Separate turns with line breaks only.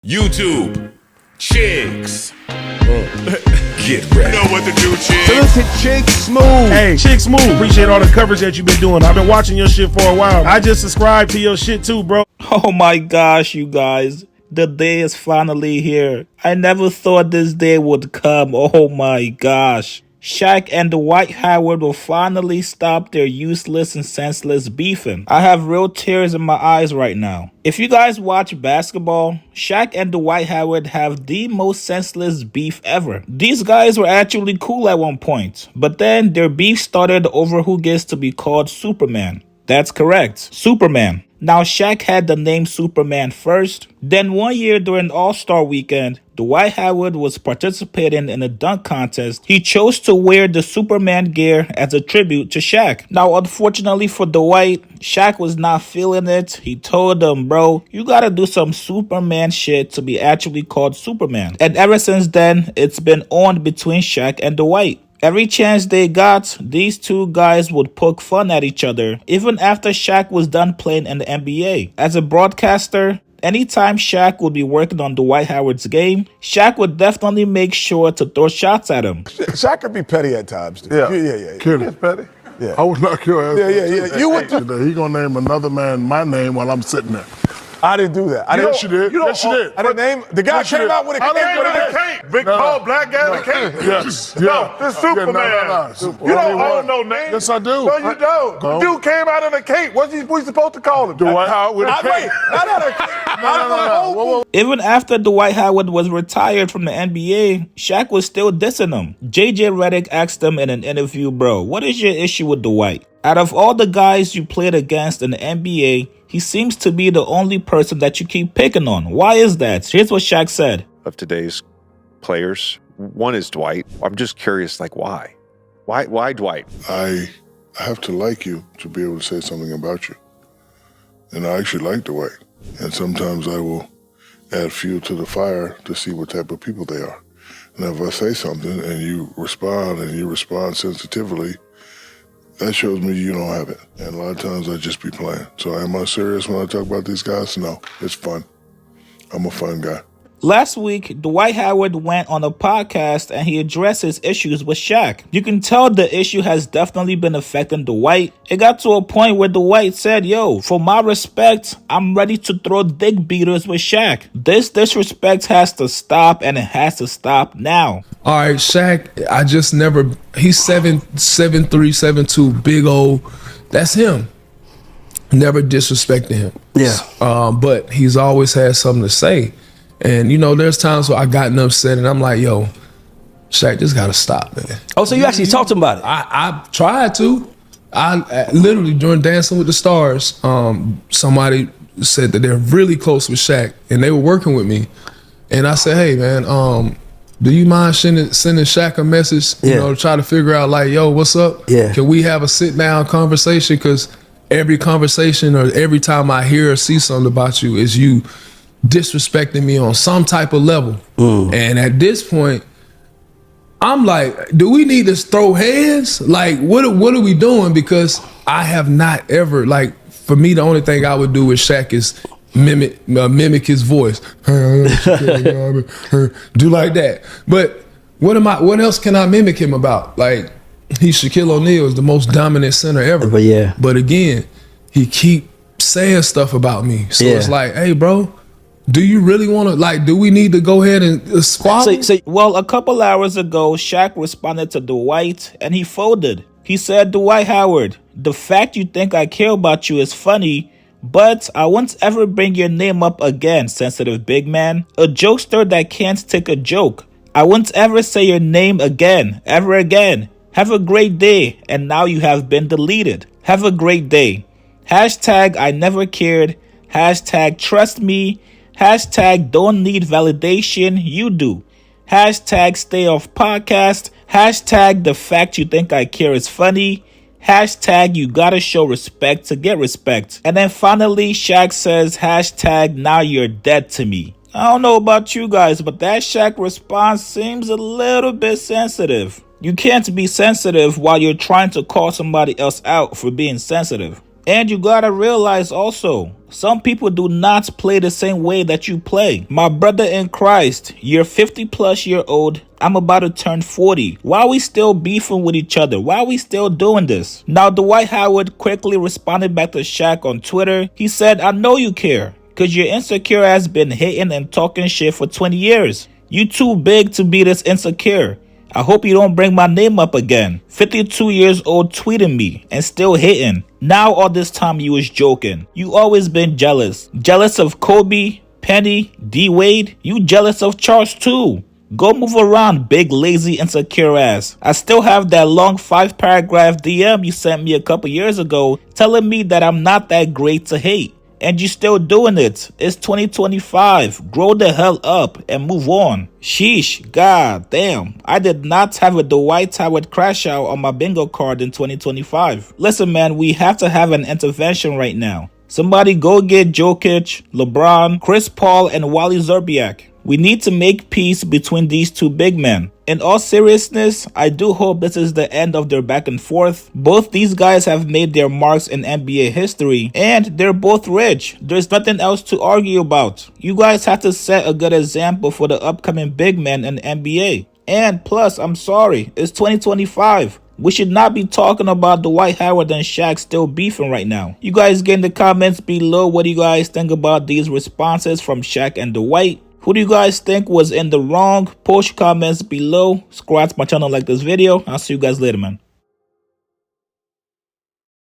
YouTube, chicks. Get ready. You know what to do, chicks.
Look at Chick Smooth.
Hey, Chick Smooth. Appreciate all the coverage that you've been doing. I've been watching your shit for a while. I just subscribed to your shit too, bro.
Oh my gosh, you guys. The day is finally here. I never thought this day would come. Oh my gosh. Shaq and Dwight Howard will finally stop their useless and senseless beefing. I have real tears in my eyes right now. If you guys watch basketball, Shaq and Dwight Howard have the most senseless beef ever. These guys were actually cool at one point, but then their beef started over who gets to be called Superman. That's correct, Superman. Now, Shaq had the name Superman first. Then one year during All-Star Weekend, Dwight Howard was participating in a dunk contest. He chose to wear the Superman gear as a tribute to Shaq. Now, unfortunately for Dwight, Shaq was not feeling it. He told him, bro, you gotta do some Superman shit to be actually called Superman. And ever since then, it's been on between Shaq and Dwight. Every chance they got, these two guys would poke fun at each other, even after Shaq was done playing in the NBA. As a broadcaster, anytime Shaq would be working on Dwight Howard's game, Shaq would definitely make sure to throw shots at him.
Shaq could be petty at times, dude. Yeah.
Kill it.
He's petty. Yeah.
I would knock your ass.
Yeah. You would too.
He gonna name another man my name while I'm sitting there.
I didn't do that.
Yes, you did. Yes, you did.
I didn't name the guy
Yes, you
came
did.
out with a
I
cake.
didn't
With
do
a
that.
cake.
Big tall black guy in the cake.
Yes.
No, the Superman.
No.
You don't own no name.
Yes, I do.
No, you don't.
No.
Dude came out in a cake. What's we supposed to call him?
Dwight Howard with a cake.
Wait, not out of cake.
No.
Even after Dwight Howard was retired from the NBA, Shaq was still dissing him. JJ Redick asked him in an interview, bro, what is your issue with Dwight? Out of all the guys you played against in the NBA, he seems to be the only person that you keep picking on. Why is that? Here's what Shaq said.
Of today's players, one is Dwight. I'm just curious, like, why? Why Dwight?
I have to like you to be able to say something about you. And I actually like Dwight. And sometimes I will add fuel to the fire to see what type of people they are. And if I say something and you respond sensitively, that shows me you don't have it. And a lot of times I just be playing. So am I serious when I talk about these guys? No, it's fun. I'm a fun guy.
Last week, Dwight Howard went on a podcast and he addressed his issues with Shaq. You can tell the issue has definitely been affecting Dwight. It got to a point where Dwight said, yo, for my respect, I'm ready to throw dick beaters with Shaq. This disrespect has to stop, and it has to stop now.
All right, Shaq, I just never, he's 7'3", 7'2", big old, that's him. Never disrespected him.
Yeah.
But he's always had something to say. And, you know, there's times where I gotten upset and I'm like, yo, Shaq, just got to stop, man.
Oh, so you actually talked to him about it?
I tried to. I literally, during Dancing with the Stars, somebody said that they're really close with Shaq and they were working with me. And I said, hey, man, do you mind sending Shaq a message, you know, to try to figure out like, yo, what's up?
Yeah.
Can we have a sit down conversation? Because every conversation or every time I hear or see something about you is you disrespecting me on some type of level. And at this point, I'm like, do we need to throw hands? Like, what are we doing? Because I have not ever, like, for me, the only thing I would do with Shaq is mimic his voice. Do like that. But what else can I mimic him about? Like, Shaquille O'Neal is the most dominant center ever. But again, he keep saying stuff about me. So it's like, hey, bro, do you really want to, like, do we need to go ahead and squabble?
Well, a couple hours ago, Shaq responded to Dwight and he folded. He said, Dwight Howard, the fact you think I care about you is funny, but I won't ever bring your name up again, sensitive big man. A jokester that can't take a joke. I won't ever say your name again, ever again. Have a great day, and now you have been deleted. Have a great day. Hashtag I never cared. Hashtag trust me. Hashtag don't need validation, you do. Hashtag stay off podcast. Hashtag the fact you think I care is funny. Hashtag you gotta show respect to get respect. And then finally, Shaq says, hashtag now you're dead to me. I don't know about you guys, but that Shaq response seems a little bit sensitive. You can't be sensitive while you're trying to call somebody else out for being sensitive. And you gotta realize also, some people do not play the same way that you play. My brother in Christ, you're 50+ year old. I'm about to turn 40. Why are we still beefing with each other? Why are we still doing this? Now, Dwight Howard quickly responded back to Shaq on Twitter. He said, I know you care, because your insecure has been hitting and talking shit for 20 years. You too big to be this insecure. I hope you don't bring my name up again. 52 years old tweeting me and still hitting. Now all this time you was joking. You always been jealous. Jealous of Kobe, Penny, D Wade. You jealous of Charles too. Go move around, big lazy insecure ass. I still have that long 5-paragraph DM you sent me a couple years ago telling me that I'm not that great to hate. And you still doing it. It's 2025. Grow the hell up and move on. Sheesh, god damn. I did not have a Dwight Howard crash out on my bingo card in 2025. Listen man, we have to have an intervention right now. Somebody go get Jokic, LeBron, Chris Paul, and Wally Zerbiak. We need to make peace between these two big men. In all seriousness, I do hope this is the end of their back and forth. Both these guys have made their marks in NBA history, and they're both rich. There's nothing else to argue about. You guys have to set a good example for the upcoming big men in the NBA. And plus, I'm sorry, it's 2025. We should not be talking about Dwight Howard and Shaq still beefing right now. You guys get in the comments below what do you guys think about these responses from Shaq and Dwight. Who do you guys think was in the wrong? Post your comments below. Subscribe to my channel, like this video. I'll see you guys later, man.